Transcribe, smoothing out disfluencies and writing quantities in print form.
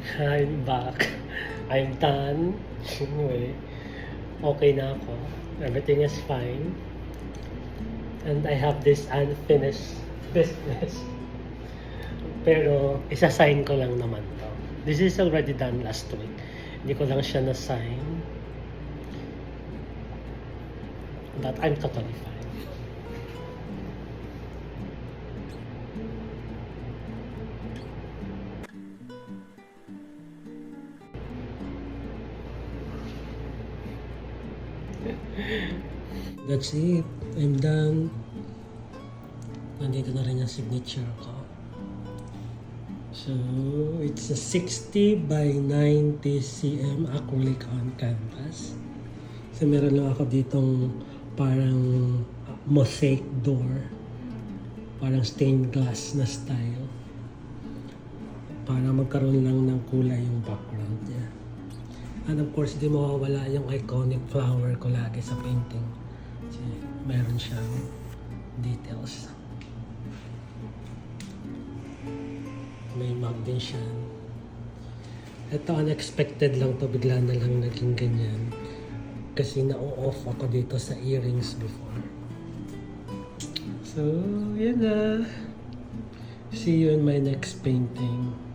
I'm back. I'm done. Anyway, okay na ako. Everything is fine. And I have this unfinished business. Pero, isa-sign ko lang naman to. This is already done last week. Hindi ko lang siya na-sign. But I'm totally fine. That's it. I'm done. Nandito na rin yung signature ko. So, it's a 60 by 90 cm acrylic on canvas. So, meron lang ako ditong parang mosaic door. Parang stained glass na style. Para magkaroon lang ng kulay yung background niya. And of course, di mawawala yung iconic flower ko lagi sa painting. Kasi meron siyang details. May mug din siya. Ito unexpected lang to, bigla na lang naging ganyan. Kasi na-off ako dito sa earrings before. So, yan na. See you in my next painting.